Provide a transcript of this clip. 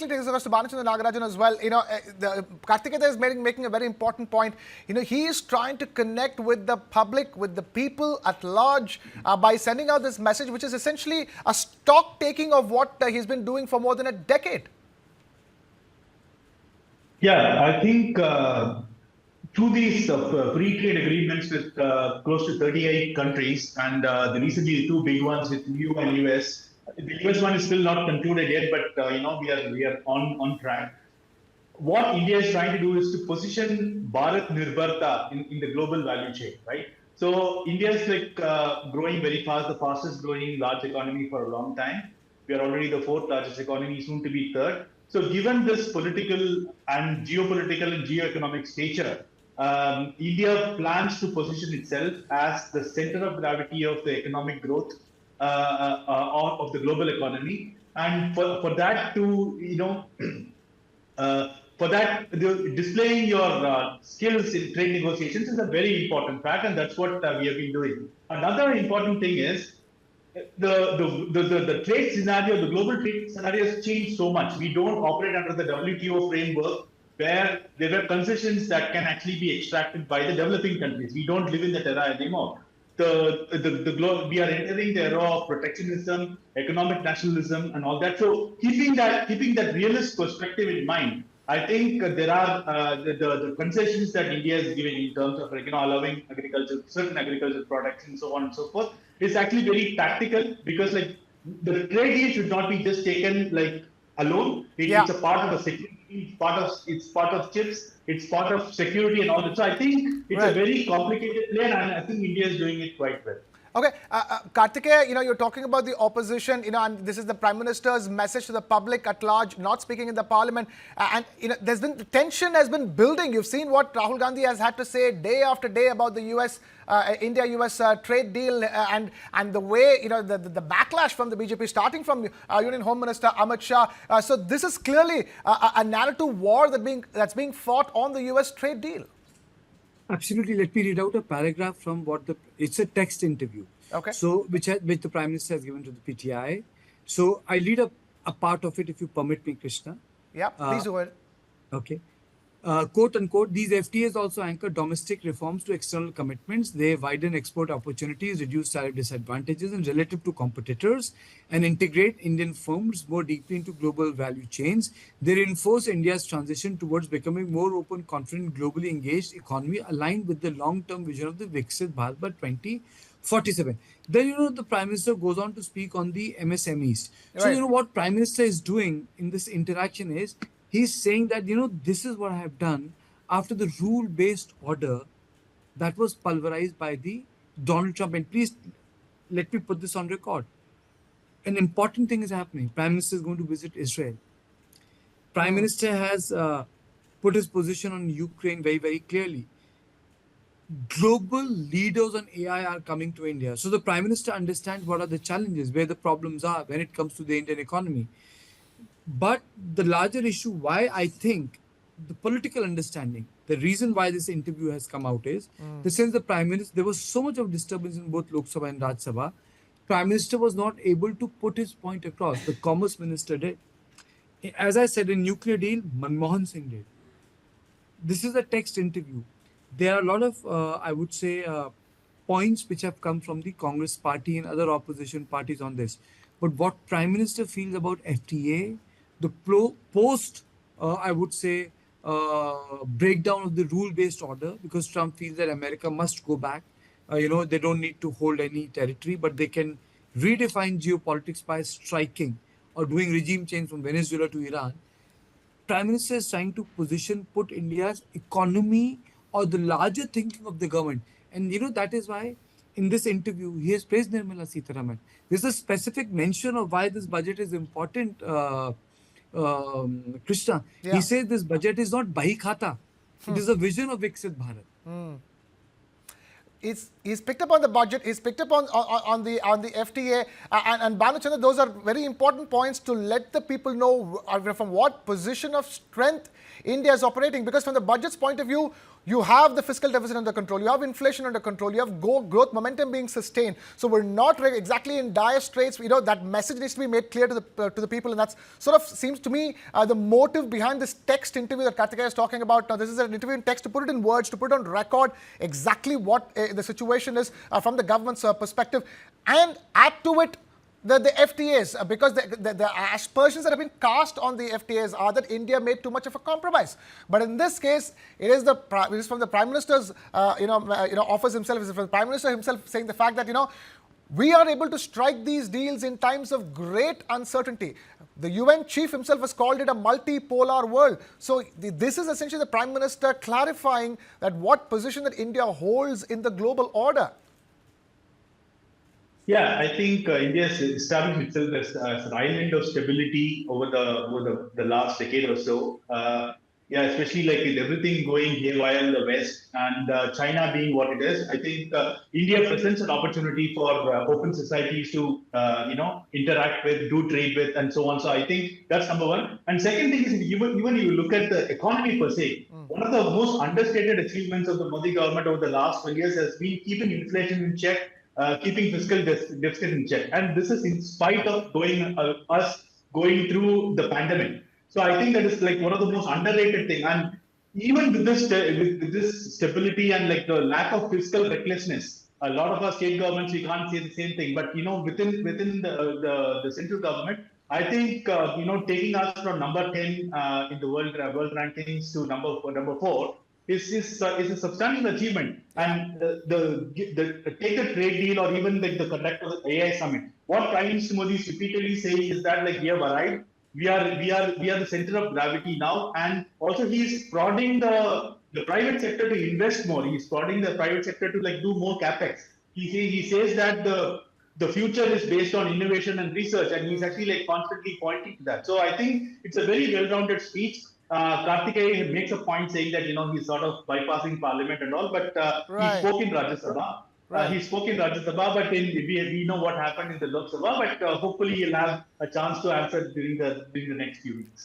quickly take this to Bhanuchandra Nagarajan as well. Karthikeya is making a very important point. He is trying to connect with the public, with the people at large, by sending out this message, which is essentially a stock taking of what he's been doing for more than a decade. Yeah, I think through these free trade agreements with close to 38 countries, and recently the two big ones with EU and US. The US one is still not concluded yet, but we are on track. What India is trying to do is to position Bharat Nirbharta in the global value chain, right? So India is growing very fast, the fastest growing large economy for a long time. We are already the fourth largest economy, soon to be third. So given this political and geopolitical and geoeconomic stature, India plans to position itself as the center of gravity of the economic growth of the global economy. And for that to, displaying your skills in trade negotiations is a very important fact, and that's what we have been doing. Another important thing is the trade scenario, the global trade scenario has changed so much. We don't operate under the WTO framework where there were concessions that can actually be extracted by the developing countries. We don't live in that era anymore. We are entering the era of protectionism, economic nationalism, and all that. So keeping that realist perspective in mind, I think there are the concessions that India is giving in terms of allowing certain agricultural products and so on and so forth is actually very tactical, because the trade deal should not be just taken alone. It's a part of the security. It's part of chips. It's part of security and all that. So I think it's a very complicated play, and I think India is doing it quite well. Okay, Karthikeya, you're talking about the opposition, and this is the Prime Minister's message to the public at large, not speaking in the Parliament. There's been, the tension has been building. You've seen what Rahul Gandhi has had to say day after day about the India-US trade deal, and the way, the backlash from the BJP, starting from Union Home Minister Amit Shah. So this is clearly a narrative war that's being fought on the US trade deal. Absolutely. Let me read out a paragraph from it's a text interview. Okay. So, which the Prime Minister has given to the PTI. So, I read a part of it, if you permit me, Krishna. Yeah, please do it. Okay. Quote unquote, these FTAs also anchor domestic reforms to external commitments. They widen export opportunities, reduce tariff disadvantages and relative to competitors, and integrate Indian firms more deeply into global value chains. They reinforce India's transition towards becoming more open, confident, globally engaged economy aligned with the long-term vision of the Viksit Bharat by 2047. Then, the Prime Minister goes on to speak on the MSMEs. Right. So, what Prime Minister is doing in this interaction is, he's saying that, this is what I have done after the rule-based order that was pulverized by the Donald Trump. And please, let me put this on record. An important thing is happening. Prime Minister is going to visit Israel. Prime Minister has put his position on Ukraine very, very clearly. Global leaders on AI are coming to India. So the Prime Minister understands what are the challenges, where the problems are when it comes to the Indian economy. But the larger issue, why I think the political understanding, the reason why this interview has come out is, since the Prime Minister, there was so much of disturbance in both Lok Sabha and Raj Sabha, Prime Minister was not able to put his point across. The Commerce Minister did. As I said, in nuclear deal, Manmohan Singh did. This is a text interview. There are a lot of, I would say, points which have come from the Congress party and other opposition parties on this. But what Prime Minister feels about FTA, the post, I would say, breakdown of the rule-based order, because Trump feels that America must go back. They don't need to hold any territory, but they can redefine geopolitics by striking or doing regime change from Venezuela to Iran. Prime Minister is trying to put India's economy or the larger thinking of the government. And, that is why in this interview, he has praised Nirmala Sitharaman. There's a specific mention of why this budget is important, Krishna. Yeah. He says this budget is not Bahi Khata. It is a vision of Viksit Bharat. He's picked up on the budget. He's picked up on the FTA, and Bhanuchandra, those are very important points to let the people know from what position of strength India is operating. Because from the budget's point of view, You have the fiscal deficit under control. You have inflation under control. You have growth momentum being sustained. So we're not exactly in dire straits. That message needs to be made clear to the people, and that's sort of seems to me the motive behind this text interview that Kartikeya is talking about. Now, this is an interview in text to put it in words, to put it on record exactly what the situation is from the government's perspective, and add to it the FTAs, because the aspersions that have been cast on the FTAs are that India made too much of a compromise. But in this case, it is from the Prime Minister's offers himself. It is from the Prime Minister himself saying the fact that we are able to strike these deals in times of great uncertainty. The UN chief himself has called it a multipolar world. So this is essentially the Prime Minister clarifying that what position that India holds in the global order. Yeah, I think India has established itself as an island of stability over the last decade or so. Yeah, especially like with everything going haywire in the West and China being what it is, I think India presents an opportunity for open societies to interact with, do trade with, and so on. So I think that's number one. And second thing is, even you look at the economy per se, one of the most understated achievements of the Modi government over the last 12 years has been keeping inflation in check, keeping fiscal deficit in check, and this is in spite of us going through the pandemic. So I think that is like one of the most underrated thing. And even with this stability and like the lack of fiscal recklessness, a lot of our state governments we can't say the same thing. But within the central government, I think taking us from number 10 in the world rankings to number 4 is a substantial achievement. And take the trade deal or even like the conduct of the AI summit. What Prime Minister Modi is repeatedly saying is that like we have arrived. We are the center of gravity now, and also he is prodding the private sector to invest more. He's prodding the private sector to like do more capex. He says that the future is based on innovation and research, and he's actually like constantly pointing to that. So I think it's a very well-rounded speech. Kartikeya makes a point saying that he's sort of bypassing parliament and all, but he spoke in Rajya Sabha. He spoke in Rajya Sabha, but we know what happened in the Lok Sabha. But hopefully he'll have a chance to answer during the next few weeks.